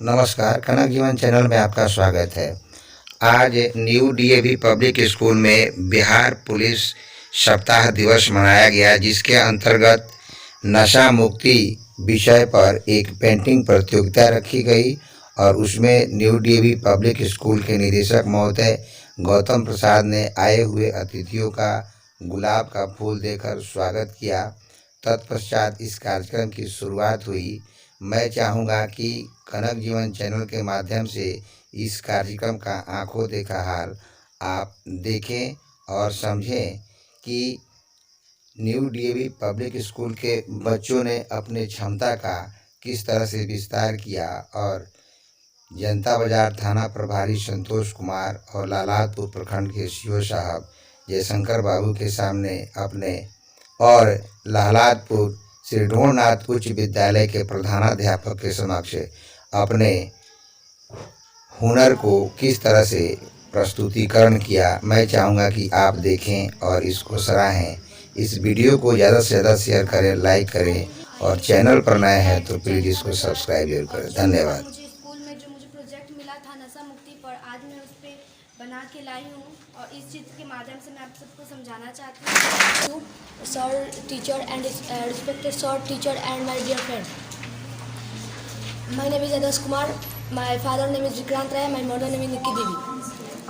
नमस्कार, कनक जीवन चैनल में आपका स्वागत है। आज न्यू डीएवी पब्लिक स्कूल में बिहार पुलिस सप्ताह दिवस मनाया गया, जिसके अंतर्गत नशा मुक्ति विषय पर एक पेंटिंग प्रतियोगिता रखी गई और उसमें न्यू डीएवी पब्लिक स्कूल के निदेशक महोदय गौतम प्रसाद ने आए हुए अतिथियों का गुलाब का फूल देकर स्वागत किया। तत्पश्चात इस कार्यक्रम की शुरुआत हुई। मैं चाहूँगा कि कनक जीवन चैनल के माध्यम से इस कार्यक्रम का आंखों देखा हाल आप देखें और समझें कि न्यू डीएवी पब्लिक स्कूल के बच्चों ने अपने क्षमता का किस तरह से विस्तार किया और जनता बाजार थाना प्रभारी संतोष कुमार और लालातपुर प्रखंड के सीओ साहब जयशंकर बाबू के सामने अपने और लालातपुर श्री ढोरनाथ उच्च विद्यालय के प्रधानाध्यापक के समक्ष अपने हुनर को किस तरह से प्रस्तुतिकरण किया। मैं चाहूँगा कि आप देखें और इसको सराहें। इस वीडियो को ज़्यादा से ज़्यादा शेयर करें, लाइक करें और चैनल पर नए हैं तो प्लीज़ इसको सब्सक्राइब जरूर करें। धन्यवाद। मुझे स्कूल में जो मुझे प्रोजेक्ट मिला था नशा मुक्ति पर, आज मैं उस पर बना के लाई हूँ और इस चित्र के माध्यम से मैं आप सबको समझाना चाहती हूँ। Sir, teacher and respected sir, teacher and my dear friend, my name is Adarsh Kumar, my father name is Vikrant Rai, my mother name is Nikki Devi.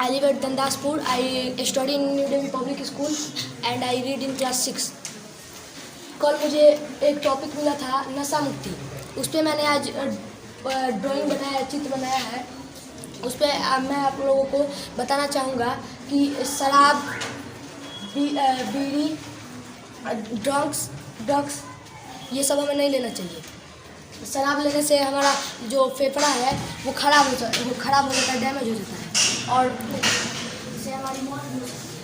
I live at Dandaspur, I study in new DAV public school and I read in class 6। कल मुझे एक topic मिला था नशा मुक्ति, उस पर मैंने आज ड्राइंग बनाया, चित्र बनाया है। उस पर मैं आप लोगों को बताना चाहूँगा कि शराब, बीड़ी, ड्रग्स ये सब हमें नहीं लेना चाहिए। शराब लेने से हमारा जो फेफड़ा है वो खराब हो जाता है, डैमेज हो जाता है और इससे हमारी मौत भी हो सकती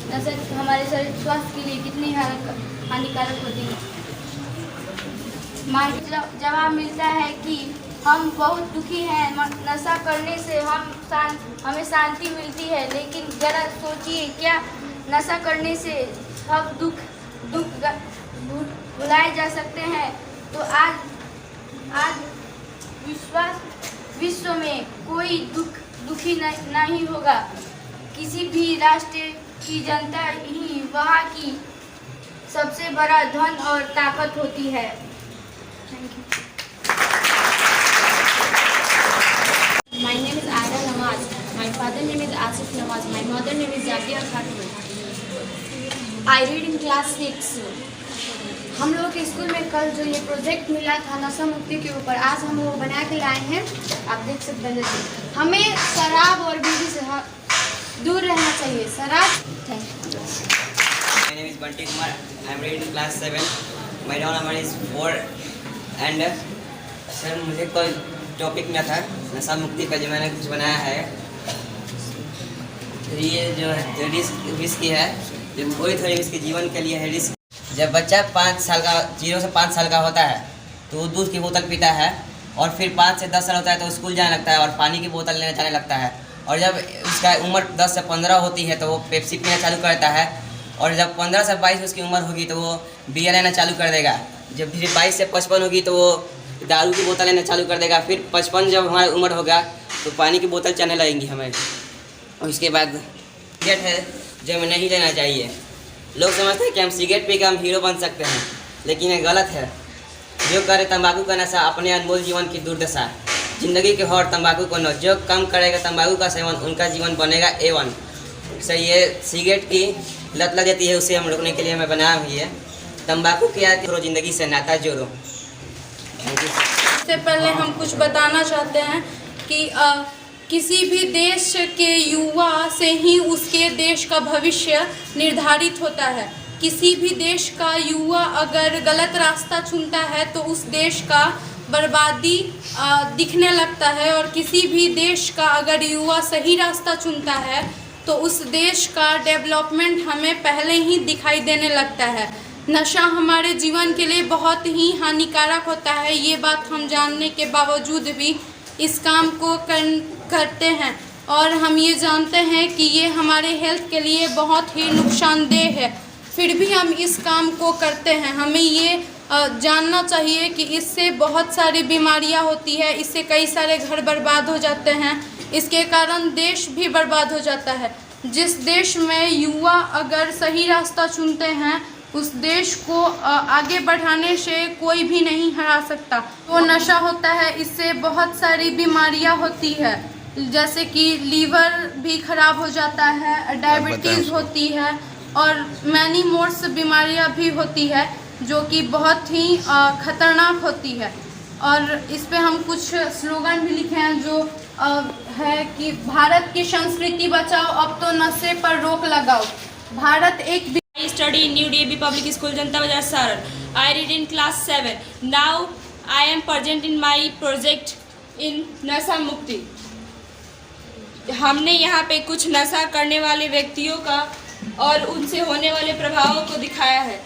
है। नशा हमारे शरीर स्वास्थ्य के लिए कितनी हानिकारक होती है। जवाब मिलता है कि हम बहुत दुखी हैं, नशा करने से हमें शांति मिलती है, लेकिन ज़रा सोचिए, क्या नशा करने से सब दुख भुलाए जा सकते हैं? तो आज विश्व में कोई दुखी नहीं होगा। किसी भी राष्ट्र की जनता ही वहाँ की सबसे बड़ा धन और ताकत होती है। Thank you. My name is Ada Nawaz. My father name is Asif Nawaz. My mother name is Zakia Khatun. I read in class 6. हम लोगों के स्कूल में कल जो ये प्रोजेक्ट मिला था नशा मुक्ति के ऊपर, आज हम वो बना के लाए हैं। आप देख सकते हैं हमें शराब और बीड़ी से दूर रहना चाहिए। शराब। My name is Banti Kumar. I am reading class 7. My roll number is 4. And sir, मुझे कोई टॉपिक मिला था नशा मुक्ति का, जो मैंने कुछ बनाया है। ये जो रिस्क है, जो कोई थोड़ी इसके जीवन के लिए है रिस्क। जब बच्चा 5 साल का 0 से 5 साल का होता है तो वो दूध की बोतल पीता है, और फिर 5 से 10 साल होता है तो स्कूल जाने लगता है और पानी की बोतल लेने जाने लगता है, और जब उसका उम्र 10 से 15 होती है तो वो पेप्सी पीना चालू करता है, और जब 15 से 22 उसकी उम्र होगी तो वो बियर लेना चालू कर देगा। जब फिर 22 से 55 होगी तो वो दारू की बोतल लेना चालू कर देगा। फिर 55 जब हमारी उम्र होगा तो पानी की बोतल चलने लगेंगी हमें। और उसके बाद सिगरेट है जो हमें नहीं लेना चाहिए। लोग समझते हैं कि हम सिगरेट पी के हम हीरो बन सकते हैं, लेकिन ये गलत है। जो करे तंबाकू का नशा, अपने अनमोल जीवन की दुर्दशा। जिंदगी के हौर तंबाकू को न, जो कम करेगा तंबाकू का सेवन, उनका जीवन बनेगा A1। सर, ये सिगरेट की लत लग जाती है, उसे हम रोकने के लिए हमें बनाया हुई है। तंबाकू की आदत छोड़ो, जिंदगी से नाता जोड़ो। इससे पहले हम कुछ बताना चाहते हैं कि किसी भी देश के युवा से ही उसके देश का भविष्य निर्धारित होता है। किसी भी देश का युवा अगर गलत रास्ता चुनता है तो उस देश का बर्बादी दिखने लगता है, और किसी भी देश का अगर युवा सही रास्ता चुनता है तो उस देश का डेवलपमेंट हमें पहले ही दिखाई देने लगता है। नशा हमारे जीवन के लिए बहुत ही हानिकारक होता है। ये बात हम जानने के बावजूद भी इस काम को करते हैं, और हम ये जानते हैं कि ये हमारे हेल्थ के लिए बहुत ही नुकसानदेह है, फिर भी हम इस काम को करते हैं। हमें ये जानना चाहिए कि इससे बहुत सारी बीमारियां होती है, इससे कई सारे घर बर्बाद हो जाते हैं, इसके कारण देश भी बर्बाद हो जाता है। जिस देश में युवा अगर सही रास्ता चुनते हैं उस देश को आगे बढ़ाने से कोई भी नहीं हरा सकता। वो नशा होता है, इससे बहुत सारी बीमारियां होती है, जैसे कि लीवर भी खराब हो जाता है, डायबिटीज़ होती है और मैनी मोर्स बीमारियां भी होती है जो कि बहुत ही ख़तरनाक होती है। और इस पे हम कुछ स्लोगन भी लिखे हैं जो है कि भारत की संस्कृति बचाओ, अब तो नशे पर रोक लगाओ। भारत एक I study in New DAB Public School, Janta Bazar, Saran. I read in class 7. Now I am present in my project in नशा मुक्ति। हमने यहाँ पे कुछ नशा करने वाले व्यक्तियों का और उनसे होने वाले प्रभावों को दिखाया है।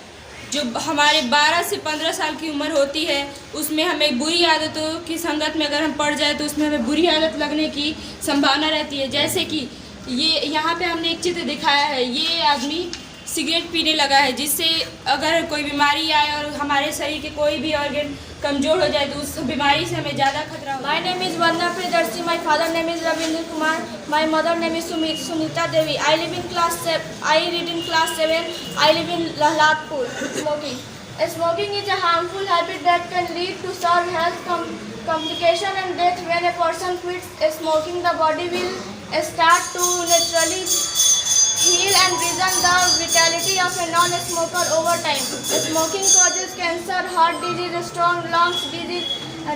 जो हमारे 12 से 15 साल की उम्र होती है उसमें हमें बुरी आदतों की संगत में अगर हम पड़ जाए तो उसमें हमें बुरी आदत लगने की संभावना रहती है। जैसे कि ये यहाँ पे हमने एक चित्र दिखाया है, ये आदमी सिगरेट पीने लगा है, जिससे अगर कोई बीमारी आए और हमारे शरीर के कोई भी ऑर्गन कमज़ोर हो जाए तो उस बीमारी से हमें ज़्यादा खतरा होगा। My name is Vandana Priyadarshi. My father name is Ravindra Kumar. My mother name is Sunita Devi. I read in class 7. I live in Lahlatpur. Smoking. Smoking is a harmful habit that can lead to severe health complication and death. When a person quits smoking, the body will start to naturally heal and regain the vitality of a non-smoker over time. Smoking causes cancer, heart disease, strong lungs disease,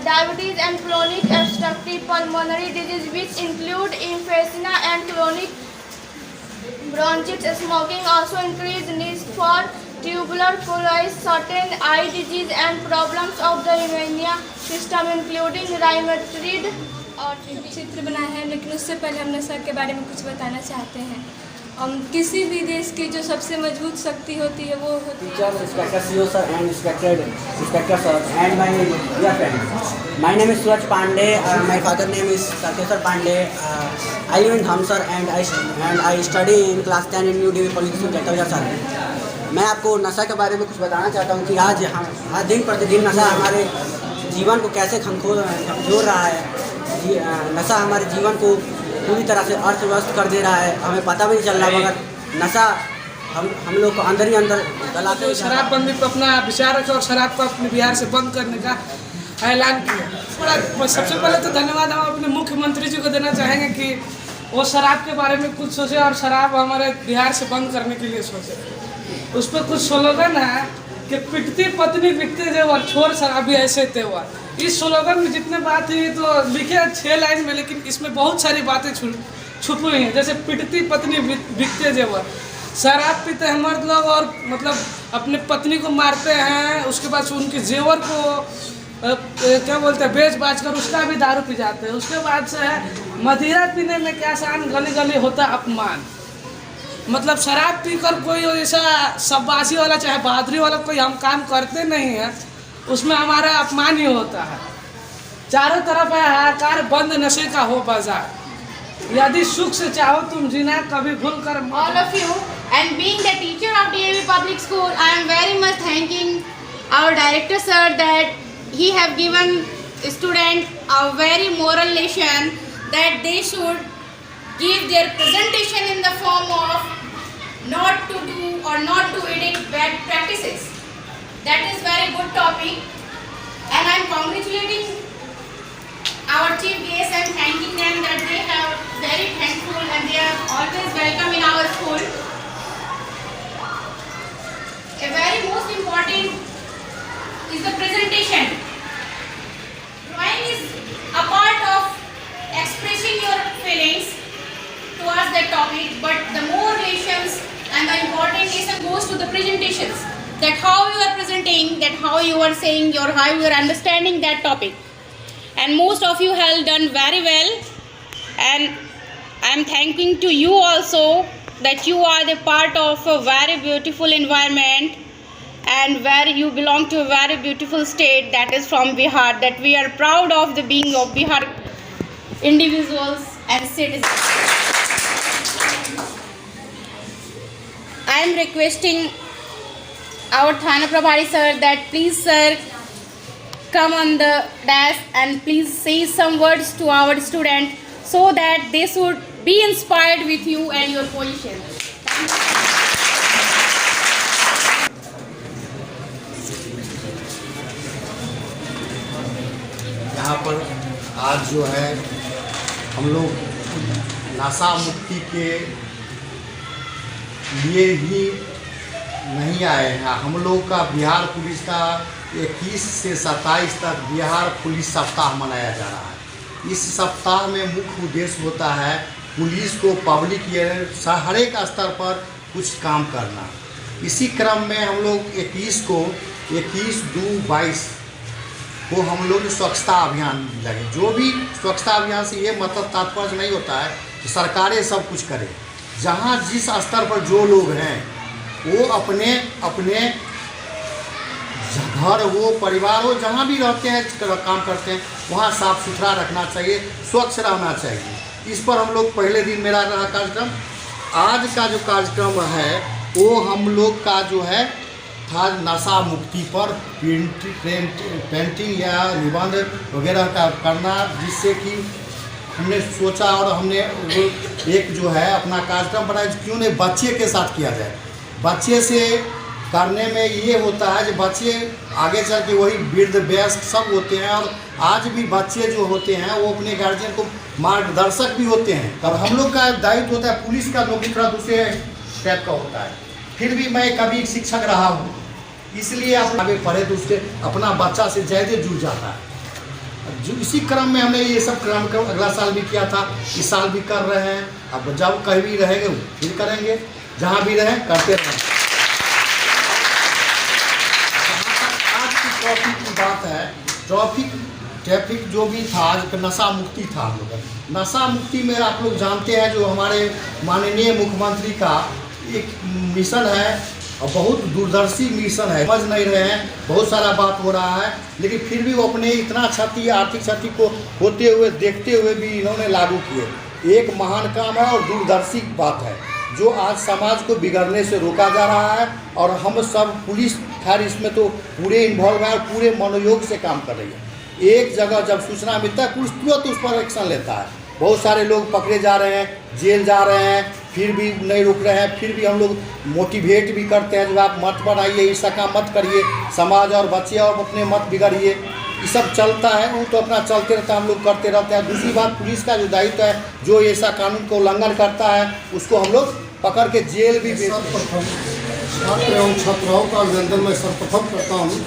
diabetes and chronic obstructive pulmonary disease, which include emphysema and chronic bronchitis. Smoking also increases needs for tubular sclerosis, certain eye disease and problems of the immune system including rheumatoid और चित्र बनाया है, लेकिन उससे पहले हम नशा के बारे में कुछ बताना चाहते हैं। किसी भी देश की जो सबसे मजबूत शक्ति होती है वो होती है My name is Suraj Pandey. My father name is Sarkeswar Pandey. I live in Dhamsar and I study in class 10 in New DAB Public School, Janta Bazar, Saran. मैं आपको नशा के बारे में कुछ बताना चाहता हूँ कि आज दिन प्रतिदिन नशा हमारे जीवन को कैसे झकझोर रहा है। नशा हमारे जीवन को पूरी तरह से अर्थव्यस्त कर दे रहा है, हमें पता भी नहीं चल रहा, मगर नशा हम लोग को अंदर ही अंदर गलाते हुए शराबबंदी पर अपना विचार रखा और शराब को अपने बिहार से बंद करने का ऐलान किया। सबसे पहले तो धन्यवाद हम अपने मुख्यमंत्री जी को देना चाहेंगे कि वो शराब के बारे में कुछ सोचे और शराब हमारे बिहार से बंद करने के लिए सोचे। उस पर कुछ स्लोगन है कि पिटती पत्नी बिकते जेवर, छोड़ शराबी ऐसे तेवर। इस स्लोगन में जितने बात है तो लिखे 6 लाइन में, लेकिन इसमें बहुत सारी बातें छुपी हुई हैं। जैसे पिटती पत्नी बिकते जेवर, शराब पीते हैं मर्द लोग और मतलब अपने पत्नी को मारते हैं, उसके बाद उनके जेवर को क्या बोलते हैं बेच बाच कर उसका भी दारू पी जाते हैं। उसके बाद से है मदिरा पीने में क्या शान, गली गली होता अपमान। मतलब शराब पीकर कोई ऐसा शब्बासी वाला चाहे बहादुरी वाला कोई हम काम करते नहीं हैं, उसमें हमारा अपमान ही होता है। चारों तरफ है हाहाकार, बंद नशे का हो बाजार। यदि सुख से चाहो तुम जीना, कभी भूल कर All of you, and being the teacher of DAB Public School, I am very much thanking our director sir that he have given student a very moral lesson that they should give their presentation in the form of not to do or not to edit bad practices. That is very good topic, and I am congratulating our chief guests and thanking them that they have very thankful and they are always welcome in our school. A very most important is the presentation. Drawing is a part of expressing your feelings towards that topic, but the more lessons and the important lesson goes to the presentations. That how you are presenting, that how you are saying, how you are understanding that topic. And most of you have done very well, and I am thanking to you also that you are the part of a very beautiful environment and where you belong to a very beautiful state that is from Bihar, that we are proud of the being of Bihar individuals and citizens. I am requesting our Thana Prabhari sir that please sir come on the dash and please say some words to our student so that they should be inspired with you and your position. यहाँ पर आज जो है हम लोग नशा मुक्ति के लिए ही नहीं आए हैं। हम लोग का बिहार पुलिस का 21 से 27 तक बिहार पुलिस सप्ताह मनाया जा रहा है। इस सप्ताह में मुख्य उद्देश्य होता है पुलिस को पब्लिक हर एक स्तर पर कुछ काम करना। इसी क्रम में हम लोग 21/2/22 को हम लोग स्वच्छता अभियान लगे। जो भी स्वच्छता अभियान से ये मतलब तात्पर्य नहीं होता है कि सरकारें सब कुछ करें। जहाँ जिस स्तर पर जो लोग हैं वो अपने अपने घर हो, परिवार हो, जहाँ भी रहते हैं काम करते हैं वहाँ साफ़ सुथरा रखना चाहिए, स्वच्छ रहना चाहिए। इस पर हम लोग पहले दिन मेरा रहा कार्यक्रम। आज का जो कार्यक्रम है वो हम लोग का जो है था नशा मुक्ति पर पेंटिंग या निबंध वगैरह का करना, जिससे कि हमने सोचा और हमने एक जो है अपना कार्यक्रम बनाया क्यों नहीं बच्चे के साथ किया जाए। बच्चे से करने में ये होता है कि बच्चे आगे चल के वही वृद्ध वयस्क सब होते हैं और आज भी बच्चे जो होते हैं वो अपने गार्जियन को मार्गदर्शक भी होते हैं। तब हम लोग का दायित्व होता है, पुलिस का नौकरी थोड़ा दूसरे टाइप का होता है। फिर भी मैं कभी शिक्षक रहा हूँ, इसलिए आप आगे पढ़े तो उसके अपना बच्चा से ज़्यादा जुड़ जाता है। जो इसी क्रम में हमने ये सब क्रम अगला साल भी किया था, इस साल भी कर रहे हैं। अब जब कहीं भी रहेंगे फिर करेंगे, जहाँ भी रहें करते रहें। आज की टॉपिक की बात है, ट्रैफिक जो भी था आज नशा मुक्ति था। हम लोग नशा मुक्ति में आप लोग जानते हैं जो हमारे माननीय मुख्यमंत्री का एक मिशन है और बहुत दूरदर्शी मिशन है। समझ नहीं रहे हैं, बहुत सारा बात हो रहा है, लेकिन फिर भी वो अपने इतना क्षति आर्थिक क्षति को होते हुए देखते हुए भी इन्होंने लागू किए। एक महान काम है और दूरदर्शी बात है जो आज समाज को बिगड़ने से रोका जा रहा है। और हम सब पुलिस खैर इसमें तो पूरे इन्वॉल्व है और पूरे मनोयोग से काम कर रही है। एक जगह जब सूचना मिलता है पुलिस तुरंत उस पर एक्शन लेता है। बहुत सारे लोग पकड़े जा रहे हैं, जेल जा रहे हैं, फिर भी नहीं रुक रहे हैं। फिर भी हम लोग मोटिवेट भी करते हैं जो आप मत बनाइए, ऐसा काम मत करिए, समाज और बच्चे और अपने मत बिगड़िए। ये सब चलता है, वो तो अपना चलते रहता है, हम लोग करते रहते हैं। दूसरी बात पुलिस का जो दायित्व है, जो ऐसा कानून को उल्लंघन करता है उसको हम लोग पकड़ के जेल भी छात्र एवं छात्राओं का अभिनंदन मैं सर्वप्रथम करता हूँ।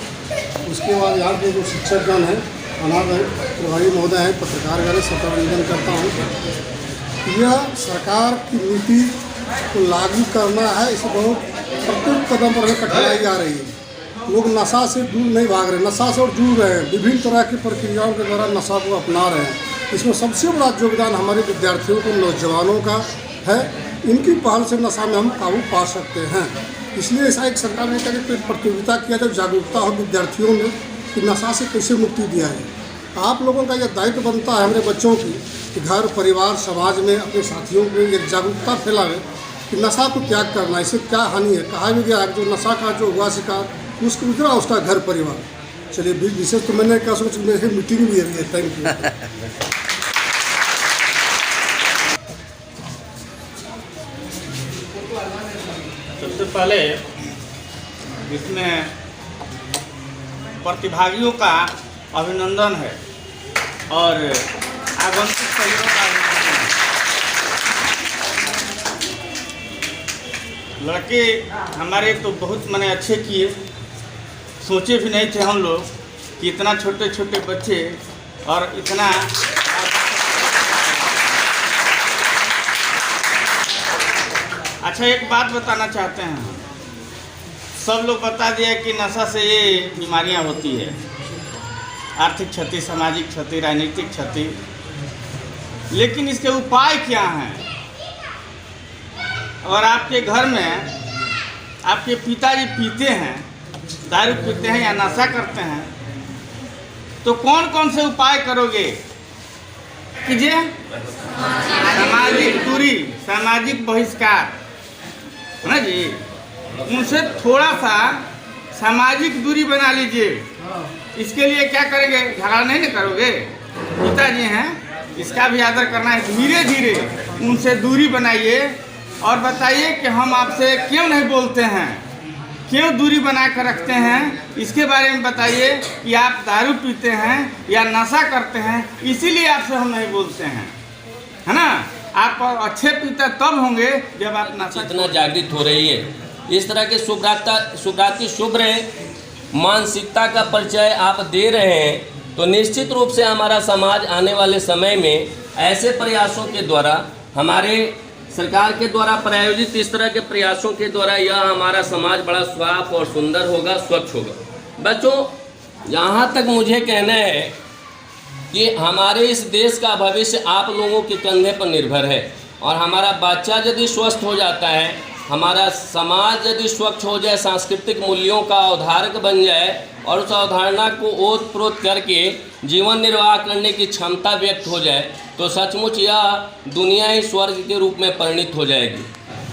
उसके बाद यहाँ के जो शिक्षकगण हैं, अनाथ प्रभारी महोदय हैं, पत्रकारगण, सबका अभिनंदन करता हूँ। यह सरकार की नीति को लागू करना है, इसे बहुत प्रत्येक कदम पर हमें कठिनाई आ रही है। लोग नशा से दूर नहीं भाग रहे, नशा से और जुड़ रहे हैं, विभिन्न तरह की प्रक्रियाओं के द्वारा नशा को अपना रहे हैं। इसमें सबसे बड़ा योगदान हमारे विद्यार्थियों को, नौजवानों का है। इनकी पहल से नशा में हम काबू पा सकते हैं। इसलिए ऐसा एक सरकार ने कहा कि प्रतियोगिता किया जाए, जागरूकता हो विद्यार्थियों में कि नशा से कैसे मुक्ति दिया जाए। आप लोगों का यह दायित्व बनता है हमारे बच्चों की कि घर परिवार समाज में अपने साथियों को एक जागरूकता फैलावे कि नशा को त्याग करना, इससे क्या हानि है। कहा भी गया है जो नशा का जो हुआ शिकार उसको उतरा उसका घर परिवार। चलिए विशेष तो मैंने क्या सोच मेरी मीटिंग भी है। Thank you. सबसे पहले इसमें प्रतिभागियों का अभिनंदन है और आगंतुक सहयोगियों का अभिनंदन है। लड़के हमारे तो बहुत मैंने अच्छे किए, सोचे भी नहीं थे हम लोग कि इतना छोटे छोटे बच्चे और इतना अच्छा। एक बात बताना चाहते हैं, सब लोग बता दिया कि नशा से ये बीमारियां होती है, आर्थिक क्षति, सामाजिक क्षति, राजनीतिक क्षति, लेकिन इसके उपाय क्या हैं। अगर आपके घर में आपके पिताजी पीते हैं, दारू पीते हैं या नशा करते हैं, तो कौन कौन से उपाय करोगे? कीजिए सामाजिक दूरी, सामाजिक बहिष्कार, है ना जी। उनसे थोड़ा सा सामाजिक दूरी बना लीजिए। इसके लिए क्या करेंगे, झगड़ा नहीं ना करोगे। पिताजी हैं, इसका भी आदर करना है। धीरे धीरे उनसे दूरी बनाइए और बताइए कि हम आपसे क्यों नहीं बोलते हैं, क्यों दूरी बना कर रखते हैं, इसके बारे में बताइए कि आप दारू पीते हैं या नशा करते हैं, इसीलिए आपसे हम नहीं बोलते हैं, है ना। आप अच्छे पिता तब होंगे जब आप नशा। इतना जागृत हो रही है, इस तरह के शुभ्राती शुभ्र मानसिकता का परिचय आप दे रहे हैं, तो निश्चित रूप से हमारा समाज आने वाले समय में ऐसे प्रयासों के द्वारा, हमारे सरकार के द्वारा प्रायोजित इस तरह के प्रयासों के द्वारा यह हमारा समाज बड़ा साफ और सुंदर होगा, स्वच्छ होगा। बच्चों, यहाँ तक मुझे कहना है कि हमारे इस देश का भविष्य आप लोगों के कंधे पर निर्भर है, और हमारा बच्चा यदि स्वस्थ हो जाता है, हमारा समाज यदि स्वच्छ हो जाए, सांस्कृतिक मूल्यों का अवधारक बन जाए और उस अवधारणा को ओत प्रोत करके जीवन निर्वाह करने की क्षमता व्यक्त हो जाए, तो सचमुच यह दुनिया ही स्वर्ग के रूप में परिणित हो जाएगी।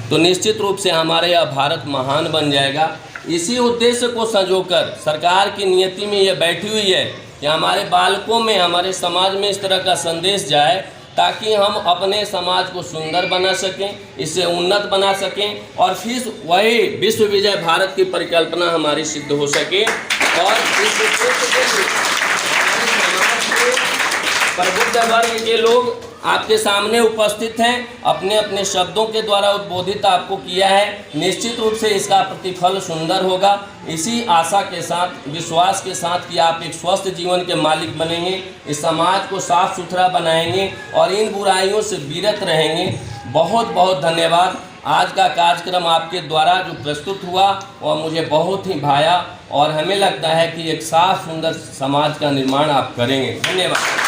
तो निश्चित रूप से हमारा यह भारत महान बन जाएगा। इसी उद्देश्य को संजोकर सरकार की नीति में यह बैठी हुई है कि हमारे बालकों में, हमारे समाज में इस तरह का संदेश जाए, ताकि हम अपने समाज को सुंदर बना सकें, इसे उन्नत बना सकें, और फिर वही विश्व विजय भारत की परिकल्पना हमारी सिद्ध हो सके। और इस उद्देश्य के लिए हमारे समाज के प्रबुद्ध वर्ग के लोग आपके सामने उपस्थित हैं, अपने अपने शब्दों के द्वारा उद्बोधित आपको किया है। निश्चित रूप से इसका प्रतिफल सुंदर होगा। इसी आशा के साथ, विश्वास के साथ कि आप एक स्वस्थ जीवन के मालिक बनेंगे, इस समाज को साफ सुथरा बनाएंगे और इन बुराइयों से विरत रहेंगे। बहुत बहुत धन्यवाद। आज का कार्यक्रम आपके द्वारा जो प्रस्तुत हुआ वह मुझे बहुत ही भाया, और हमें लगता है कि एक साफ सुंदर समाज का निर्माण आप करेंगे। धन्यवाद।